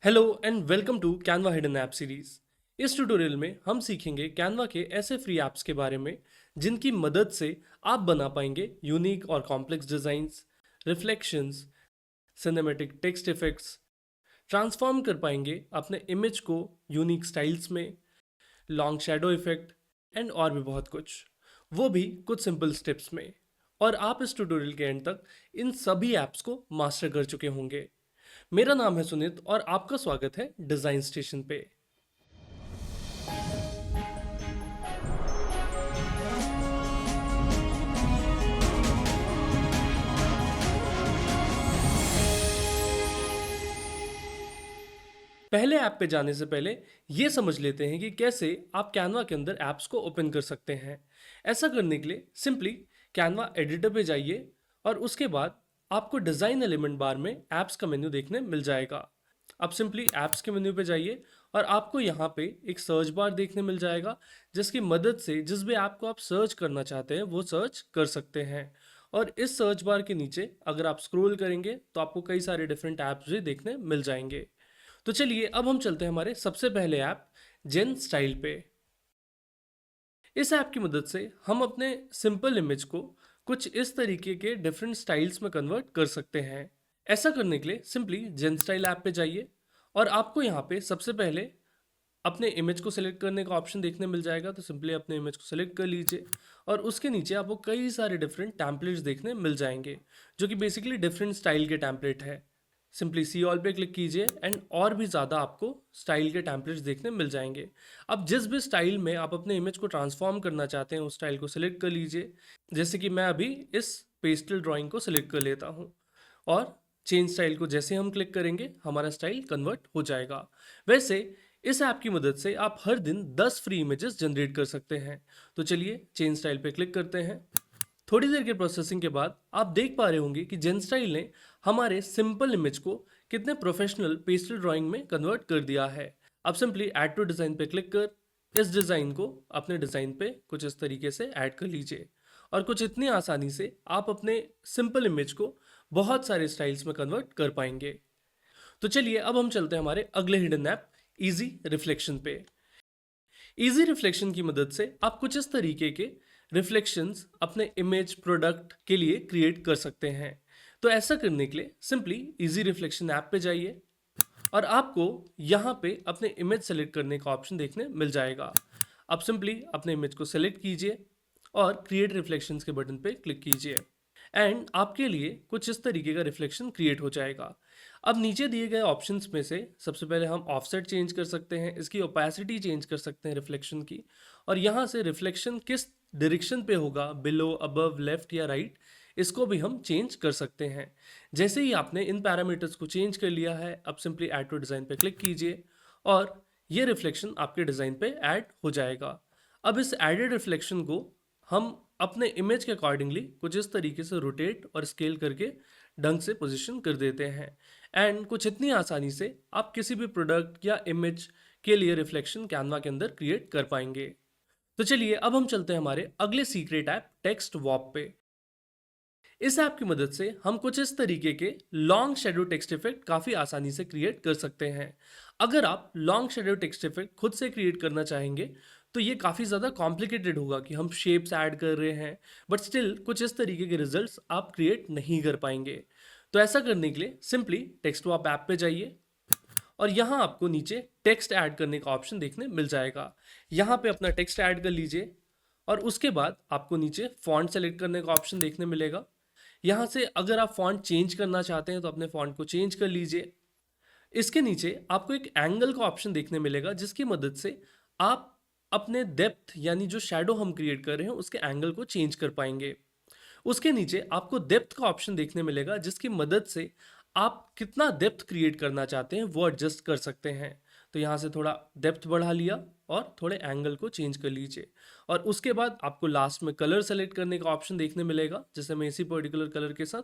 Hello and welcome to Canva hidden app series. इस tutorial में हम सीखेंगे कैनवा के ऐसे फ्री ऐप्स के बारे में जिनकी मदद से आप बना पाएंगे यूनिक और complex designs, reflections, cinematic text effects, transform कर पाएंगे अपने इमेज को यूनिक स्टाइल्स में, लॉन्ग शैडो इफेक्ट एंड और भी बहुत कुछ, वो भी कुछ सिंपल स्टेप्स में। और आप इस ट्यूटोरियल के एंड तक इन सभी ऐप्स को मास्टर कर चुके होंगे। मेरा नाम है सुनीत और आपका स्वागत है डिजाइन स्टेशन पे। पहले ऐप पे जाने से पहले ये समझ लेते हैं कि कैसे आप कैनवा के अंदर ऐप्स को ओपन कर सकते हैं। ऐसा करने के लिए सिंपली कैनवा एडिटर पे जाइए और उसके बाद आपको डिज़ाइन एलिमेंट बार में ऐप्स का मेन्यू देखने मिल जाएगा। अब सिंपली ऐप्स के मेन्यू पे जाइए और आपको यहाँ पे एक सर्च बार देखने मिल जाएगा, जिसकी मदद से जिस भी ऐप को आप सर्च करना चाहते हैं वो सर्च कर सकते हैं। और इस सर्च बार के नीचे अगर आप स्क्रॉल करेंगे तो आपको कई सारे डिफरेंट ऐप्स भी देखने मिल जाएंगे। तो चलिए अब हम चलते हैं हमारे सबसे पहले ऐप जेन स्टाइल पे। इस ऐप की मदद से हम अपने सिंपल इमेज को कुछ इस तरीके के डिफरेंट स्टाइल्स में कन्वर्ट कर सकते हैं। ऐसा करने के लिए सिंपली जेन स्टाइल ऐप पे जाइए और आपको यहाँ पे सबसे पहले अपने इमेज को सिलेक्ट करने का ऑप्शन देखने मिल जाएगा। तो सिंपली अपने इमेज को सिलेक्ट कर लीजिए और उसके नीचे आपको कई सारे डिफरेंट टैम्पलेट्स देखने मिल जाएंगे, जो कि बेसिकली डिफरेंट स्टाइल के टैम्पलेट है। सिंपली सी ऑल पे क्लिक कीजिए एंड और भी ज़्यादा आपको स्टाइल के टैम्पलेट्स देखने मिल जाएंगे। अब जिस भी स्टाइल में आप अपने इमेज को ट्रांसफॉर्म करना चाहते हैं उस स्टाइल को सिलेक्ट कर लीजिए। जैसे कि मैं अभी इस पेस्टल ड्राइंग को सिलेक्ट कर लेता हूँ और चेंज स्टाइल को जैसे हम क्लिक करेंगे हमारा स्टाइल कन्वर्ट हो जाएगा। वैसे इस ऐप की मदद से आप हर दिन 10 फ्री इमेजेस जनरेट कर सकते हैं। तो चलिए चेंज स्टाइल पे क्लिक करते हैं। थोड़ी देर के प्रोसेसिंग के बाद आप देख पा रहे होंगे कि जेन स्टाइल ने हमारे सिंपल इमेज को कितने प्रोफेशनल पेस्टल ड्राइंग में कन्वर्ट कर दिया है। अब सिंपली ऐड टू डिज़ाइन पे क्लिक कर इस डिज़ाइन को अपने डिज़ाइन पे कुछ इस तरीके से ऐड कर लीजिए और कुछ इतनी आसानी से आप अपने सिंपल इमेज को बहुत सारे स्टाइल्स में कन्वर्ट कर पाएंगे। तो चलिए अब हम चलते हैं हमारे अगले हिडन ऐप इजी रिफ्लेक्शन पे। इजी रिफ्लेक्शन की मदद से आप कुछ इस तरीके के रिफ्लेक्शंस अपने इमेज प्रोडक्ट के लिए क्रिएट कर सकते हैं। तो ऐसा करने के लिए सिंपली इजी रिफ्लेक्शन ऐप पे जाइए और आपको यहाँ पे अपने इमेज सेलेक्ट करने का ऑप्शन देखने मिल जाएगा। अब सिंपली अपने इमेज को सेलेक्ट कीजिए और क्रिएट रिफ्लेक्शंस के बटन पे क्लिक कीजिए एंड आपके लिए कुछ इस तरीके का रिफ्लेक्शन क्रिएट हो जाएगा। अब नीचे दिए गए ऑप्शंस में से सबसे पहले हम ऑफसेट चेंज कर सकते हैं, इसकी ओपेसिटी चेंज कर सकते हैं रिफ्लेक्शन की, और यहाँ से रिफ्लेक्शन किस डायरेक्शन पे होगा, बिलो, अबव, लेफ्ट या राइट, इसको भी हम चेंज कर सकते हैं। जैसे ही आपने इन पैरामीटर्स को चेंज कर लिया है, अब सिंपली ऐड टू डिज़ाइन पे क्लिक कीजिए और ये रिफ्लेक्शन आपके डिज़ाइन पे ऐड हो जाएगा। अब इस एडेड रिफ्लेक्शन को हम अपने इमेज के अकॉर्डिंगली कुछ इस तरीके से रोटेट और स्केल करके ढंग से पोजीशन कर देते हैं एंड कुछ इतनी आसानी से आप किसी भी प्रोडक्ट या इमेज के लिए रिफ्लेक्शन कैनवा के अंदर क्रिएट कर पाएंगे। तो चलिए अब हम चलते हैं हमारे अगले सीक्रेट ऐप टेक्स्ट वॉप पे। इस ऐप की मदद से हम कुछ इस तरीके के लॉन्ग शेडो टेक्स्ट इफेक्ट काफ़ी आसानी से क्रिएट कर सकते हैं। अगर आप लॉन्ग शेडो टेक्स्ट इफेक्ट खुद से क्रिएट करना चाहेंगे तो ये काफ़ी ज़्यादा कॉम्प्लिकेटेड होगा कि हम शेप्स ऐड कर रहे हैं, बट स्टिल कुछ इस तरीके के रिजल्ट्स आप क्रिएट नहीं कर पाएंगे। तो ऐसा करने के लिए सिंपली टेक्स्ट वॉप ऐप पे जाइए और यहाँ आपको नीचे टेक्स्ट ऐड करने का ऑप्शन देखने मिल जाएगा। यहाँ पे अपना टेक्स्ट ऐड कर लीजिए और उसके बाद आपको नीचे फॉन्ट सेलेक्ट करने का ऑप्शन देखने मिलेगा। यहाँ से अगर आप फॉन्ट चेंज करना चाहते हैं तो अपने फॉन्ट को चेंज कर लीजिए। इसके नीचे आपको एक एंगल का ऑप्शन देखने मिलेगा, जिसकी मदद से आप अपने डेप्थ यानी जो शैडो हम क्रिएट कर रहे हैं उसके एंगल को चेंज कर पाएंगे। उसके नीचे आपको डेप्थ का ऑप्शन देखने मिलेगा, जिसकी मदद से आप कितना डेप्थ क्रिएट करना चाहते हैं वो एडजस्ट कर सकते हैं। तो यहाँ से थोड़ा डेप्थ बढ़ा लिया और थोड़े एंगल को चेंज कर लीजिए और उसके बाद आपको लास्ट में कलर सेलेक्ट करने का ऑप्शन देखने मिलेगा। जैसे मैं इसी पर्टिकुलर कलर के साथ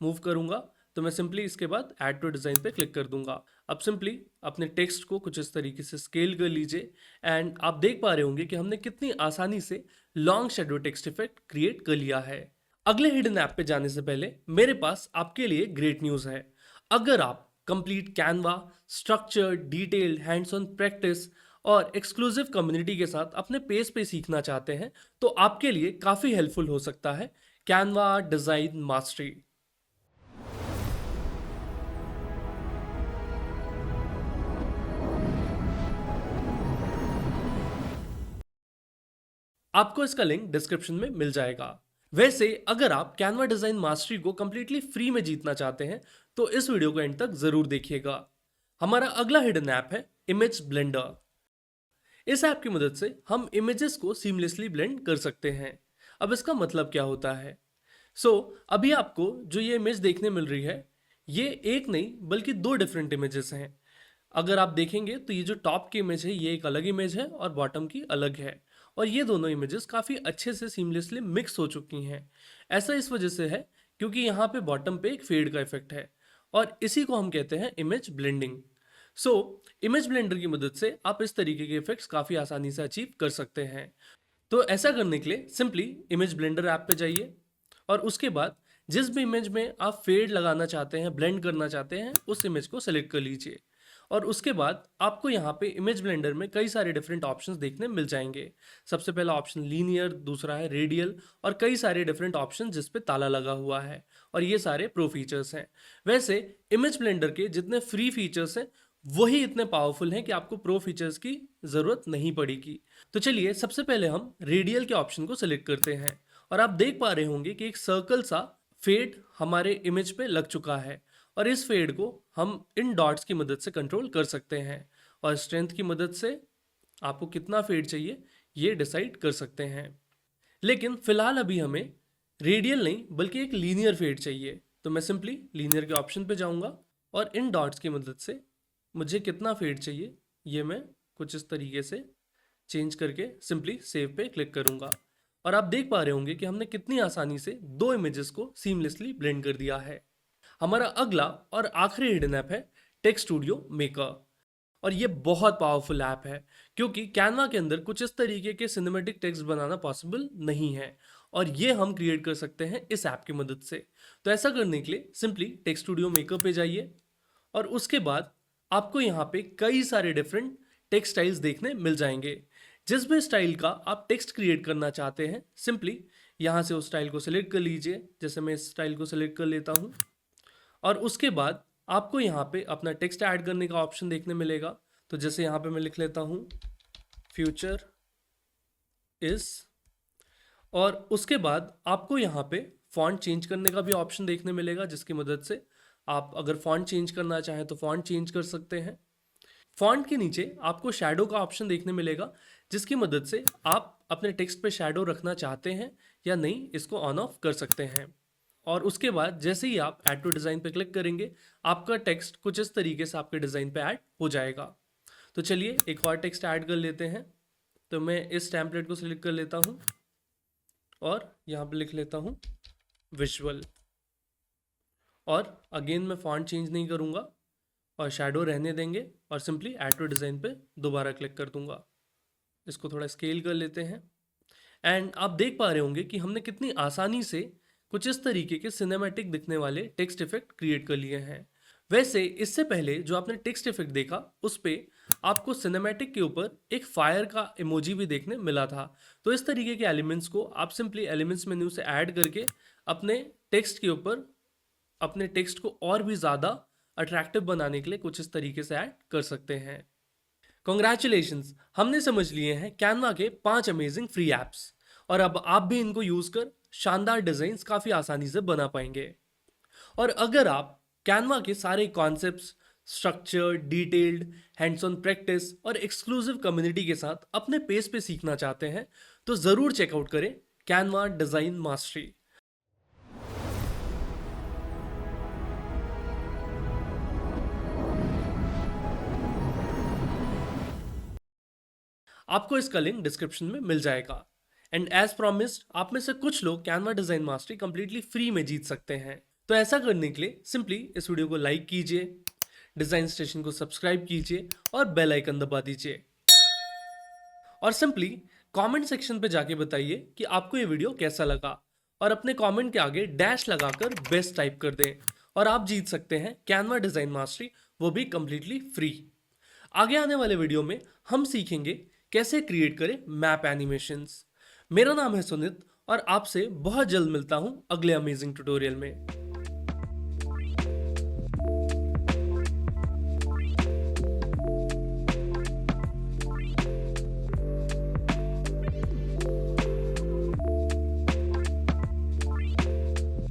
मूव करूँगा तो मैं सिंपली इसके बाद ऐड टू डिज़ाइन पे क्लिक कर दूंगा। अब सिंपली अपने टेक्स्ट को कुछ इस तरीके से स्केल कर लीजिए एंड आप देख पा रहे होंगे कि हमने कितनी आसानी से long shadow text effect create कर लिया है। अगले हिडन ऐप पे जाने से पहले मेरे पास आपके लिए ग्रेट न्यूज़ है। अगर आप complete Canva, structure, detailed, hands on practice और एक्सक्लूसिव कम्युनिटी के साथ अपने पेस पे सीखना चाहते हैं तो आपके लिए काफ़ी हेल्पफुल हो सकता है कैनवा डिज़ाइन मास्टरी। आपको इसका लिंक डिस्क्रिप्शन में मिल जाएगा। वैसे अगर आप कैनवा डिजाइन मास्टरी को कंप्लीटली फ्री में जीतना चाहते हैं तो इस वीडियो को एंड तक जरूर देखिएगा। हमारा अगला हिडन ऐप है इमेज ब्लेंडर। इस ऐप की मदद से हम इमेजेस को सीमलेसली ब्लेंड कर सकते हैं। अब इसका मतलब क्या होता है? अभी आपको जो ये इमेज देखने मिल रही है ये एक नहीं बल्कि दो डिफरेंट इमेजेस हैं। अगर आप देखेंगे तो ये जो टॉप की इमेज है ये एक अलग इमेज है और बॉटम की अलग है, और ये दोनों इमेजेस काफ़ी अच्छे से सीमलेसली मिक्स हो चुकी हैं। ऐसा इस वजह से है क्योंकि यहाँ पे बॉटम पे एक फेड का इफेक्ट है और इसी को हम कहते हैं इमेज ब्लेंडिंग। इमेज ब्लेंडर की मदद से आप इस तरीके के इफेक्ट्स काफ़ी आसानी से अचीव कर सकते हैं। तो ऐसा करने के लिए सिंपली इमेज ब्लेंडर ऐप पे जाइए और उसके बाद जिस भी इमेज में आप फेड लगाना चाहते हैं, ब्लेंड करना चाहते हैं, उस इमेज को सेलेक्ट कर लीजिए। और उसके बाद आपको यहाँ पे इमेज ब्लेंडर में कई सारे डिफरेंट ऑप्शंस देखने मिल जाएंगे। सबसे पहला ऑप्शन लीनियर, दूसरा है रेडियल और कई सारे डिफरेंट ऑप्शन जिस पे ताला लगा हुआ है, और ये सारे प्रो फीचर्स हैं। वैसे इमेज ब्लेंडर के जितने फ्री फीचर्स हैं वही इतने पावरफुल हैं कि आपको प्रो फीचर्स की ज़रूरत नहीं पड़ेगी। तो चलिए सबसे पहले हम रेडियल के ऑप्शन को सिलेक्ट करते हैं और आप देख पा रहे होंगे कि एक सर्कल सा फेड हमारे इमेज पे लग चुका है, और इस फेड को हम इन डॉट्स की मदद से कंट्रोल कर सकते हैं और स्ट्रेंथ की मदद से आपको कितना फेड चाहिए ये डिसाइड कर सकते हैं। लेकिन फिलहाल अभी हमें रेडियल नहीं बल्कि एक लीनियर फेड चाहिए, तो मैं सिंपली लीनियर के ऑप्शन पे जाऊंगा और इन डॉट्स की मदद से मुझे कितना फेड चाहिए ये मैं कुछ इस तरीके से चेंज करके सिंपली सेव पे क्लिक करूंगा, और आप देख पा रहे होंगे कि हमने कितनी आसानी से दो इमेजेस को सीमलेसली ब्लेंड कर दिया है। हमारा अगला और आखिरी हिडन ऐप है टेक्स्ट स्टूडियो मेकर, और ये बहुत पावरफुल ऐप है क्योंकि कैनवा के अंदर कुछ इस तरीके के सिनेमैटिक टेक्स्ट बनाना पॉसिबल नहीं है, और ये हम क्रिएट कर सकते हैं इस ऐप की मदद से। तो ऐसा करने के लिए सिंपली टेक्स्ट स्टूडियो मेकर पे जाइए और उसके बाद आपको यहाँ पे कई सारे डिफरेंट टेक्स्ट स्टाइल्स देखने मिल जाएंगे। जिस भी स्टाइल का आप टेक्स्ट क्रिएट करना चाहते हैं सिंपली यहाँ से उस स्टाइल को सिलेक्ट कर लीजिए। जैसे मैं इस स्टाइल को सिलेक्ट कर लेता हूँ और उसके बाद आपको यहाँ पे अपना टेक्स्ट ऐड करने का ऑप्शन देखने मिलेगा। तो जैसे यहाँ पे मैं लिख लेता हूँ फ्यूचर इज, और उसके बाद आपको यहाँ पे फॉन्ट चेंज करने का भी ऑप्शन देखने मिलेगा, जिसकी मदद से आप अगर फॉन्ट चेंज करना चाहें तो फॉन्ट चेंज कर सकते हैं। फॉन्ट के नीचे आपको शैडो का ऑप्शन देखने मिलेगा, जिसकी मदद से आप अपने टेक्स्ट पे शैडो रखना चाहते हैं या नहीं इसको ऑन ऑफ कर सकते हैं। और उसके बाद जैसे ही आप ऐड टू डिज़ाइन पे क्लिक करेंगे आपका टेक्स्ट कुछ इस तरीके से आपके डिज़ाइन पे ऐड हो जाएगा। तो चलिए एक और टेक्स्ट ऐड कर लेते हैं। तो मैं इस टेम्पलेट को सिलेक्ट कर लेता हूँ और यहाँ पे लिख लेता हूँ विजुअल, और अगेन मैं फॉन्ट चेंज नहीं करूँगा और शैडो रहने देंगे और सिंपली ऐड टू डिज़ाइन पे दोबारा क्लिक कर दूंगा। इसको थोड़ा स्केल कर लेते हैं एंड आप देख पा रहे होंगे कि हमने कितनी आसानी से कुछ इस तरीके के सिनेमैटिक दिखने वाले टेक्स्ट इफेक्ट क्रिएट कर लिए हैं। वैसे इससे पहले जो आपने टेक्स्ट इफेक्ट देखा उस पे आपको सिनेमैटिक के ऊपर एक फायर का इमोजी भी देखने मिला था। तो इस तरीके के एलिमेंट्स को आप सिंपली एलिमेंट्स मेन्यू से ऐड करके अपने टेक्स्ट के ऊपर अपने टेक्स्ट को और भी ज़्यादा अट्रैक्टिव बनाने के लिए कुछ इस तरीके से ऐड कर सकते हैं। कॉन्ग्रेचुलेशंस, हमने समझ लिए हैं कैनवा के 5 अमेजिंग फ्री ऐप्स, और अब आप भी इनको यूज़ कर शानदार डिज़ाइंस काफ़ी आसानी से बना पाएंगे। और अगर आप कैनवा के सारे concepts, structure, detailed, hands on practice और एक्सक्लूसिव कम्युनिटी के साथ अपने पेस पे सीखना चाहते हैं तो ज़रूर चेकआउट करें कैनवा डिज़ाइन मास्टरी। आपको इसका लिंक डिस्क्रिप्शन में मिल जाएगा। एंड एज प्रॉमिस्ड आप में से कुछ लोग Canva design mastery completely free में जीत सकते हैं। तो ऐसा करने के लिए सिंपली इस वीडियो को लाइक कीजिए, डिज़ाइन स्टेशन को सब्सक्राइब कीजिए और बेल आइकन दबा दीजिए, और सिंपली कमेंट सेक्शन पे जाके बताइए कि आपको ये वीडियो कैसा लगा, और अपने कमेंट के आगे डैश लगाकर बेस्ट टाइप कर दें और आप जीत सकते हैं कैनवा डिज़ाइन मास्टरी वो भी कंप्लीटली फ्री। आगे आने वाले वीडियो में हम सीखेंगे कैसे क्रिएट करें मैप एनिमेशंस। मेरा नाम है सुनित और आपसे बहुत जल्द मिलता हूं अगले अमेजिंग ट्यूटोरियल में।